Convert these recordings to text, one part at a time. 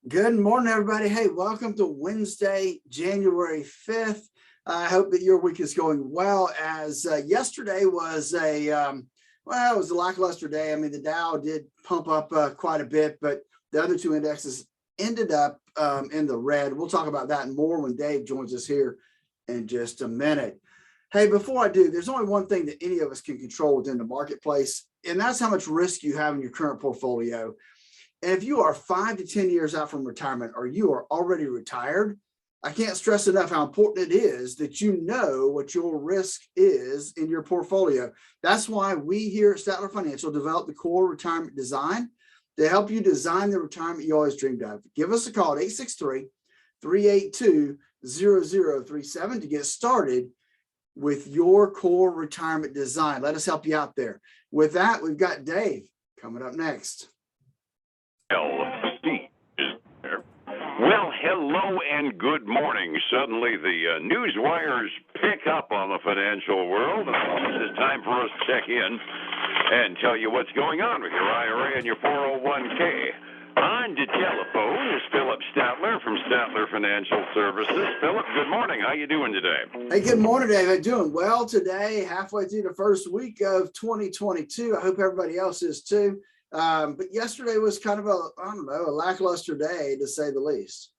Good morning, everybody. Hey, welcome to Wednesday, January 5th. I hope that your week is going well. As yesterday was it was a lackluster day. I mean, the Dow did pump up quite a bit, but the other two indexes ended up in the red. We'll talk about that and more when Dave joins us here in just a minute. Hey, before I do, there's only one thing that any of us can control within the marketplace, and that's how much risk you have in your current portfolio. And if you are 5 to 10 years out from retirement, or you are already retired, I can't stress enough how important it is that you know what your risk is in your portfolio. That's why we here at Statler Financial developed the core retirement design to help you design the retirement you always dreamed of. Give us a call at 863-382-0037 to get started with your core retirement design. Let us help you out there. With that, we've got Dave coming up next. Steve is there. Well, hello and good morning. Suddenly the news wires pick up on the financial world. It's time for us to check in and tell you what's going on with your IRA and your 401k. On the telephone is Phillip Statler from Statler Financial Services. Phillip, good morning. How you doing today? Hey, good morning, Dave. I'm doing well today, halfway through the first week of 2022. I hope everybody else is too. But yesterday was kind of a lackluster day, to say the least.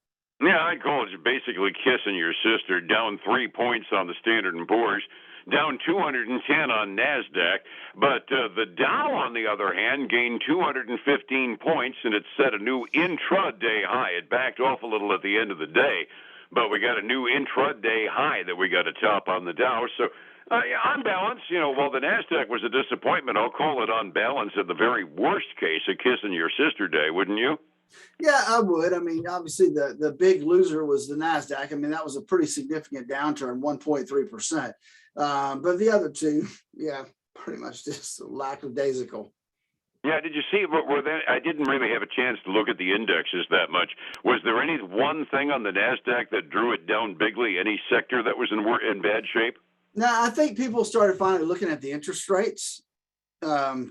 Yeah, I'd call it basically kissing your sister. Down 3 points on the Standard & Poor's, down 210 on NASDAQ. But the Dow, on the other hand, gained 215 points, and it set a new intraday high. It backed off a little at the end of the day, but we got a new intraday high that we got to top on the Dow. So on balance, while the NASDAQ was a disappointment, I'll call it on balance at the very worst case a kissing your sister day, wouldn't you? Yeah, I would. I mean, obviously the big loser was the NASDAQ. I mean, that was a pretty significant downturn, 1.3%. But the other two, yeah, pretty much just lackadaisical. Yeah, did you see were there? I didn't really have a chance to look at the indexes that much. Was there any one thing on the NASDAQ that drew it down bigly? Any sector that was in bad shape? Now, I think people started finally looking at the interest rates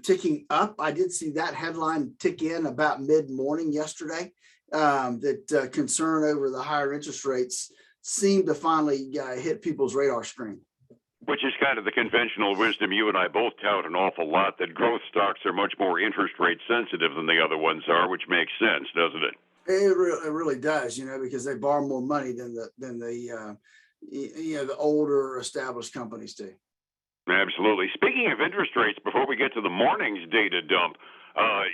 ticking up. I did see that headline tick in about mid-morning yesterday, that concern over the higher interest rates seemed to finally hit people's radar screen. Which is kind of the conventional wisdom you and I both tout an awful lot, that growth stocks are much more interest rate sensitive than the other ones are, which makes sense, doesn't it? It really does, because they borrow more money than the older established companies do. Absolutely. Speaking of interest rates, before we get to the morning's data dump,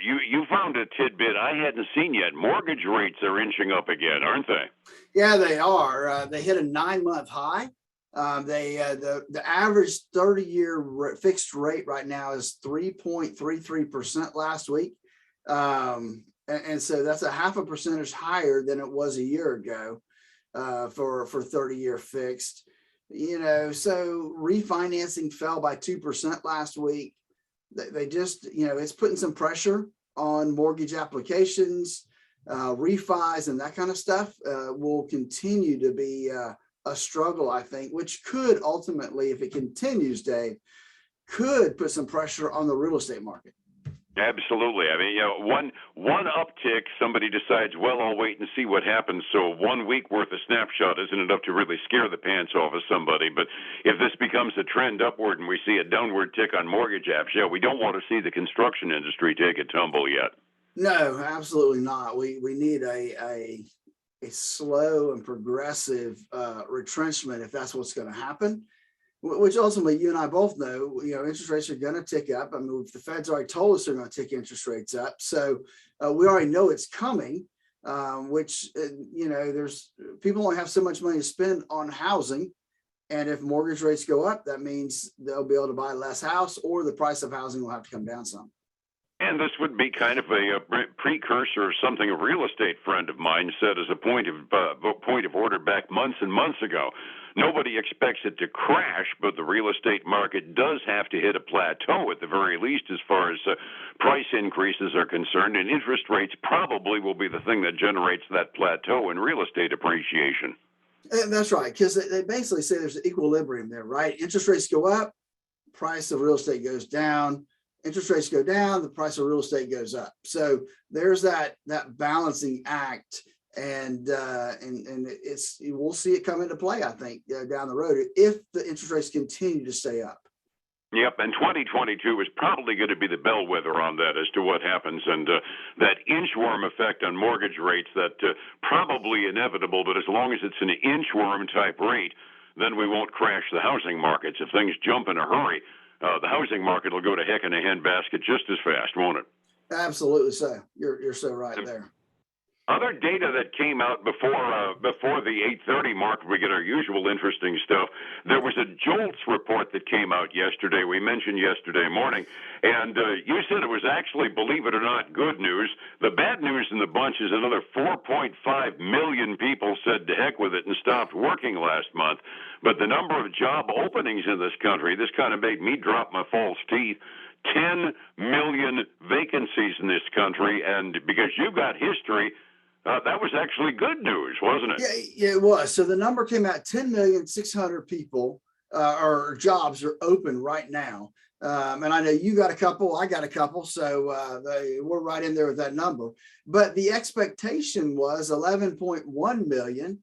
you found a tidbit I hadn't seen yet. Mortgage rates are inching up again, aren't they? Yeah, they are. They hit a 9-month high. The average 30-year fixed rate right now is 3.33% last week. And so that's a half a percentage higher than it was a year ago for 30-year fixed. So refinancing fell by 2% last week. They just, it's putting some pressure on mortgage applications, refis, and that kind of stuff will continue to be a struggle, I think, which could ultimately, if it continues, Dave, could put some pressure on the real estate market. Absolutely. I mean, one uptick, somebody decides, well, I'll wait and see what happens. So 1 week worth of snapshot isn't enough to really scare the pants off of somebody. But if this becomes a trend upward and we see a downward tick on mortgage apps, we don't want to see the construction industry take a tumble yet. No, absolutely not. We need a slow and progressive retrenchment if that's what's going to happen. Which ultimately, you and I both know, interest rates are going to tick up. I mean, the Fed's already told us they're going to tick interest rates up. So we already know it's coming, which, there's people only have so much money to spend on housing. And if mortgage rates go up, that means they'll be able to buy less house, or the price of housing will have to come down some. And this would be kind of a precursor of something a real estate friend of mine said as a point of order back months and months ago. Nobody expects it to crash, but the real estate market does have to hit a plateau at the very least as far as price increases are concerned, and interest rates probably will be the thing that generates that plateau in real estate appreciation. And that's right, because they basically say there's an equilibrium there, right? Interest rates go up, price of real estate goes down. interest rates go down, the price of real estate goes up. So there's that balancing act, and we'll see it come into play, I think, down the road if the interest rates continue to stay up. Yep, and 2022 is probably going to be the bellwether on that as to what happens, and that inchworm effect on mortgage rates, that probably inevitable, but as long as it's an inchworm type rate, then we won't crash the housing markets. If things jump in a hurry, the housing market will go to heck in a handbasket just as fast, won't it? Absolutely so. You're so right there. Other data that came out before the 8:30 mark, we get our usual interesting stuff. There was a JOLTS report that came out yesterday. We mentioned yesterday morning, and you said it was actually, believe it or not, good news. The bad news in the bunch is another 4.5 million people said to heck with it and stopped working last month. But the number of job openings in this country, this kind of made me drop my false teeth. 10 million vacancies in this country, and because you've got history, that was actually good news, wasn't it? Yeah, it was. So the number came out: 10,600,000 people or jobs are open right now. And I know you got a couple, I got a couple, so we're right in there with that number. But the expectation was 11.1 million,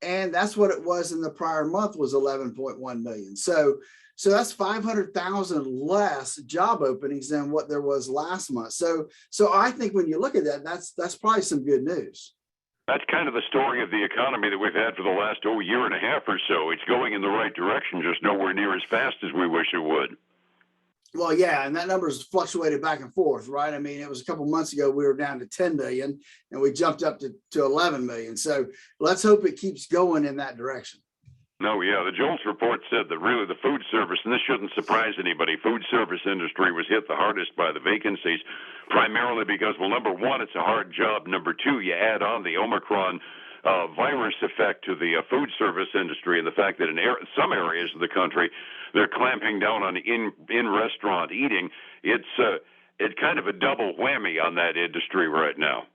and that's what it was in the prior month, was 11.1 million. So that's 500,000 less job openings than what there was last month. So I think when you look at that, that's probably some good news. That's kind of the story of the economy that we've had for the last year and a half or so. It's going in the right direction, just nowhere near as fast as we wish it would. Well, yeah, and that number's fluctuated back and forth, right? I mean, it was a couple months ago we were down to 10 million, and we jumped up to 11 million. So let's hope it keeps going in that direction. No, yeah, the JOLTS report said that really the food service, and this shouldn't surprise anybody, food service industry was hit the hardest by the vacancies, primarily because, well, number one, it's a hard job. Number two, you add on the Omicron virus effect to the food service industry, and the fact that in some areas of the country they're clamping down on in-restaurant eating. It's kind of a double whammy on that industry right now.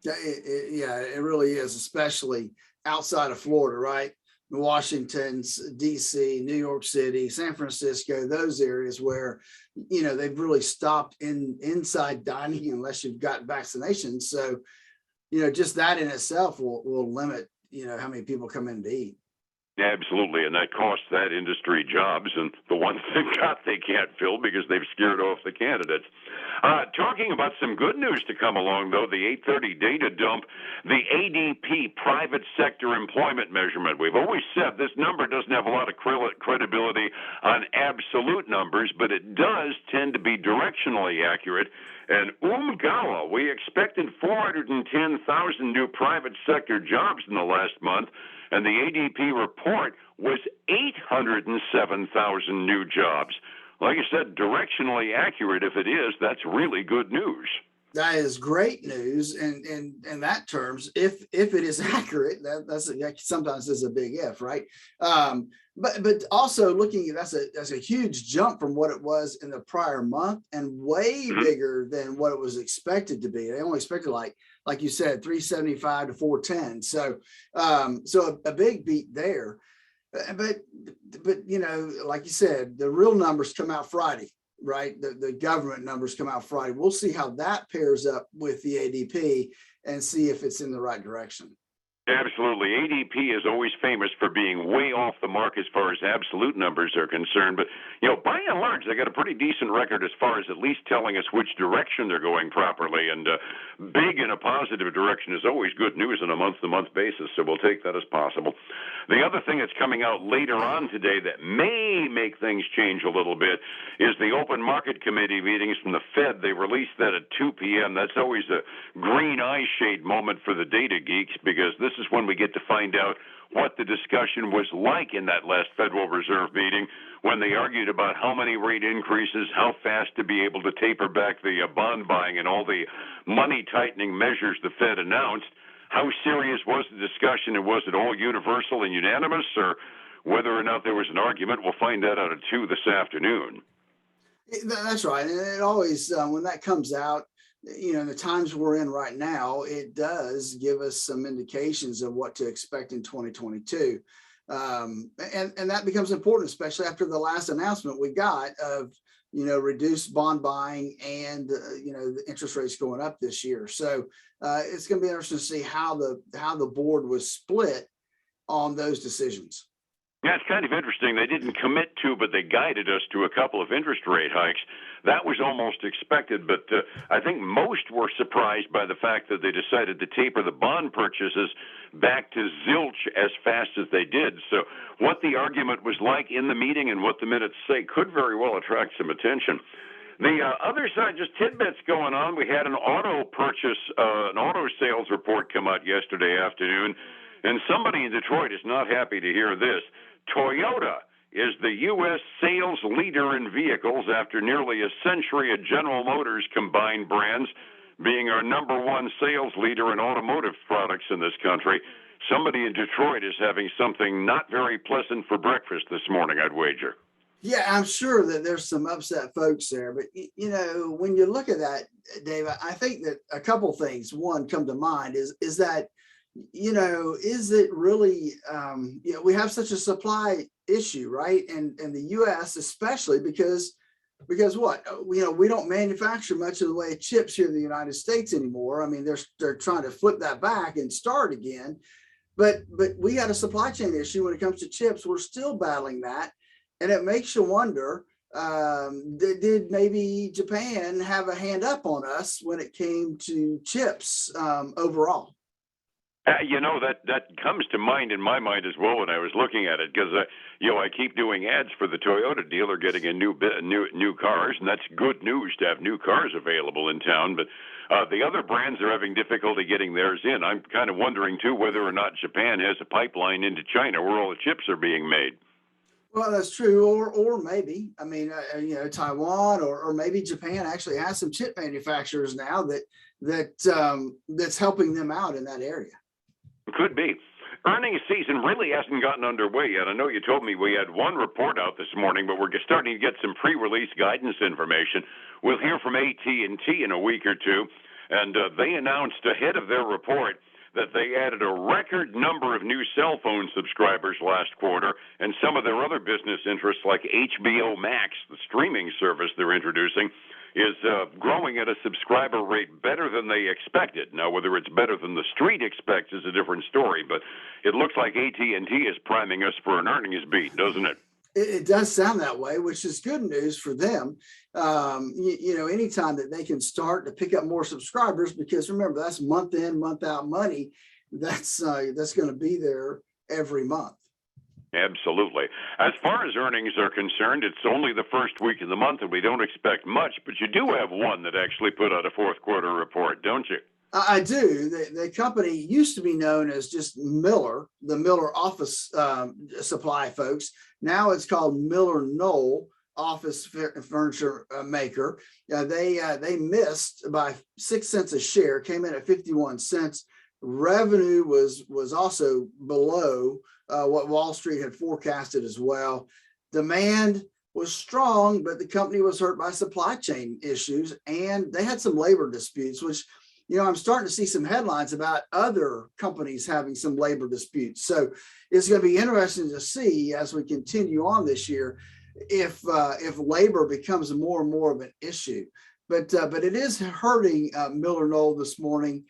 Yeah, it really is, especially outside of Florida, right? Washington, DC, New York City, San Francisco, those areas where, they've really stopped inside dining unless you've got vaccinations. So, just that in itself will limit, how many people come in to eat. Absolutely, and that costs that industry jobs, and the ones they can't fill because they've scared off the candidates. Talking about some good news to come along, though, the 8:30 data dump, the ADP private sector employment measurement. We've always said this number doesn't have a lot of credibility on absolute numbers, but it does tend to be directionally accurate. And Umgawa, we expected 410,000 new private sector jobs in the last month, and the ADP report was 807,000 new jobs. Like I said, directionally accurate. If it is, that's really good news. That is great news, and in that terms, if it is accurate, that sometimes is a big if, right? But also looking at that's a huge jump from what it was in the prior month, and way bigger than what it was expected to be. They only expected like you said, 375 to 410. So a big beat there. But like you said, the real numbers come out Friday, right? The government numbers come out Friday. We'll see how that pairs up with the ADP and see if it's in the right direction. Absolutely. ADP is always famous for being way off the mark as far as absolute numbers are concerned. But, by and large, they got a pretty decent record as far as at least telling us which direction they're going properly. And big in a positive direction is always good news on a month-to-month basis. So we'll take that as possible. The other thing that's coming out later on today that may make things change a little bit is the open market committee meetings from the Fed. They released that at 2 p.m. That's always a green eye shade moment for the data geeks, because this is when we get to find out what the discussion was like in that last Federal Reserve meeting, when they argued about how many rate increases, how fast to be able to taper back the bond buying and all the money tightening measures the Fed announced. How serious was the discussion, and was it all universal and unanimous, or whether or not there was an argument? We'll find that out at 2 this afternoon. That's right. And it always, when that comes out, the times we're in right now, it does give us some indications of what to expect in 2022. And that becomes important, especially after the last announcement we got of, reduced bond buying and, the interest rates going up this year. So it's going to be interesting to see how the board was split on those decisions. Yeah, it's kind of interesting. They didn't commit to, but they guided us to a couple of interest rate hikes. That was almost expected, but I think most were surprised by the fact that they decided to taper the bond purchases back to zilch as fast as they did. So what the argument was like in the meeting and what the minutes say could very well attract some attention. The other side, just tidbits going on. We had an auto sales report come out yesterday afternoon, and somebody in Detroit is not happy to hear this. Toyota is the U.S. sales leader in vehicles after nearly a century of General Motors combined brands being our number one sales leader in automotive products in this country. Somebody in Detroit is having something not very pleasant for breakfast this morning, I'd wager. Yeah, I'm sure that there's some upset folks there, but when you look at that, Dave, I think that a couple things, one, come to mind is that, is it really, we have such a supply issue, right? And the U.S. especially because what, we don't manufacture much of the way of chips here in the United States anymore. I mean, they're trying to flip that back and start again, but we got a supply chain issue when it comes to chips. We're still battling that. And it makes you wonder, did maybe Japan have a hand up on us when it came to chips overall? That comes to mind in my mind as well when I was looking at it, because I keep doing ads for the Toyota dealer getting in new cars, and that's good news to have new cars available in town. But the other brands are having difficulty getting theirs in. I'm kind of wondering too whether or not Japan has a pipeline into China where all the chips are being made. Well, that's true, or maybe, I mean, Taiwan or maybe Japan actually has some chip manufacturers now that's helping them out in that area. Could be. Earnings season really hasn't gotten underway yet. I know you told me we had one report out this morning, but we're starting to get some pre-release guidance information. We'll hear from AT&T in a week or two, and they announced ahead of their report that they added a record number of new cell phone subscribers last quarter, and some of their other business interests like HBO Max, the streaming service they're introducing, is growing at a subscriber rate better than they expected. Now, whether it's better than the street expects is a different story, but it looks like AT&T is priming us for an earnings beat, doesn't it? It does sound that way, which is good news for them. Anytime that they can start to pick up more subscribers, because remember, that's month in, month out money. That's going to be there every month. Absolutely. As far as earnings are concerned, it's only the first week of the month, and we don't expect much. But you do have one that actually put out a fourth quarter report, don't you? I do. The company used to be known as just Miller, the Miller office supply folks. Now it's called Miller-Knoll office furniture maker. They missed by 6 cents a share, came in at 51 cents. Revenue was also below what Wall Street had forecasted as well. Demand was strong, but the company was hurt by supply chain issues, and they had some labor disputes, which, I'm starting to see some headlines about other companies having some labor disputes. So it's going to be interesting to see as we continue on this year if labor becomes more and more of an issue. But it is hurting Miller-Knoll this morning.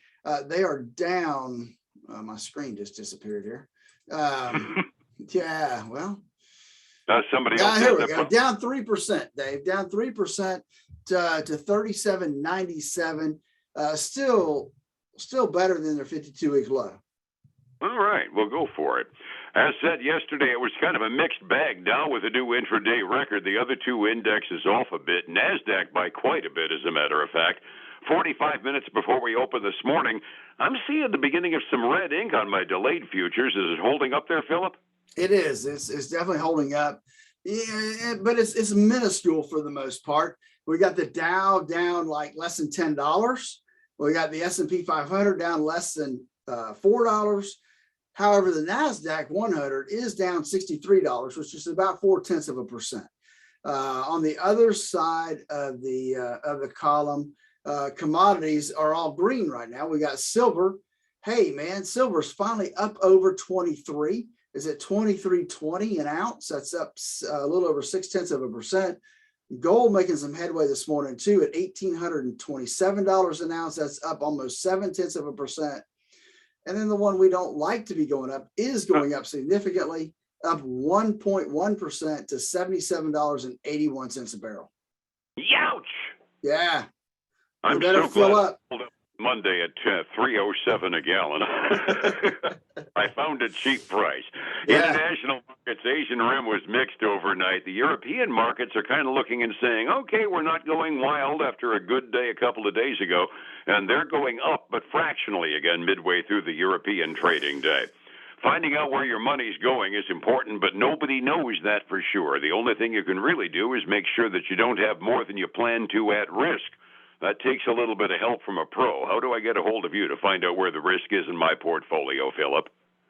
They are down. My screen just disappeared here. Yeah, well. Somebody else. Here we go. Down 3%, Dave. Down 3% to 37.97. Still better than their 52-week low. All right, we'll go for it. As said yesterday, it was kind of a mixed bag. Dow with a new intraday record. The other two indexes off a bit. NASDAQ by quite a bit, as a matter of fact. 45 minutes before we open this morning, I'm seeing the beginning of some red ink on my delayed futures. Is it holding up there, Phillip? It is. It's definitely holding up. Yeah, but it's minuscule for the most part. We got the Dow down like less than $10. We got the S&P 500 down less than $4. However, the NASDAQ 100 is down $63, which is about 0.4%. On the other side of the column, commodities are all green right now. We got silver. Hey, man, silver's finally up over 23. Is at 23.20 an ounce. That's up a little over 0.6%. Gold making some headway this morning too at $1,827 an ounce. That's up almost 0.7%. And then the one we don't like to be going up is going up significantly, up 1.1% to $77.81 a barrel. Youch! Yeah. I'm better so fill glad up. I pulled up Monday at $3.07 a gallon. I found a cheap price. Yeah. International markets, Asian Rim was mixed overnight. The European markets are kind of looking and saying, okay, we're not going wild after a good day a couple of days ago, and they're going up, but fractionally again midway through the European trading day. Finding out where your money's going is important, but nobody knows that for sure. The only thing you can really do is make sure that you don't have more than you plan to at risk. That takes a little bit of help from a pro. How do I get a hold of you to find out where the risk is in my portfolio, Phillip?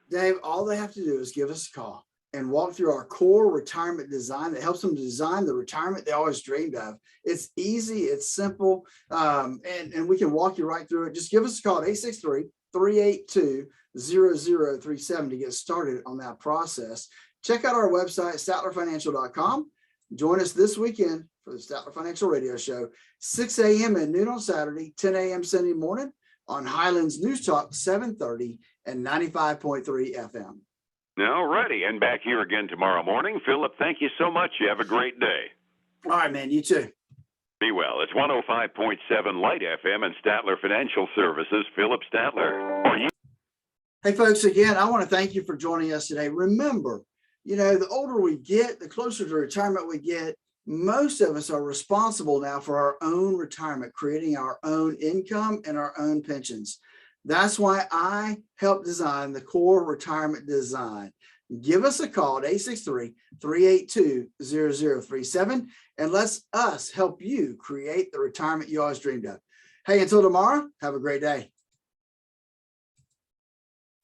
Dave, all they have to do is give us a call and walk through our core retirement design that helps them design the retirement they always dreamed of. It's easy, it's simple, and we can walk you right through it. Just give us a call at 863-382-0037 to get started on that process. Check out our website, statlerfinancial.com. Join us this weekend for the Statler Financial Radio Show, 6 a.m. and noon on Saturday, 10 a.m. Sunday morning on Highlands News Talk 730 and 95.3 FM. All righty, and back here again tomorrow morning. Phillip, thank you so much. You have a great day. All right, man, you too. Be well. It's 105.7 Light FM and Statler Financial Services, Phillip Statler. Hey, folks, again, I want to thank you for joining us today. Remember, the older we get, the closer to retirement we get, most of us are responsible now for our own retirement, creating our own income and our own pensions. That's why I helped design the core retirement design. Give us a call at 863-382-0037 and let us help you create the retirement you always dreamed of. Hey, until tomorrow, have a great day.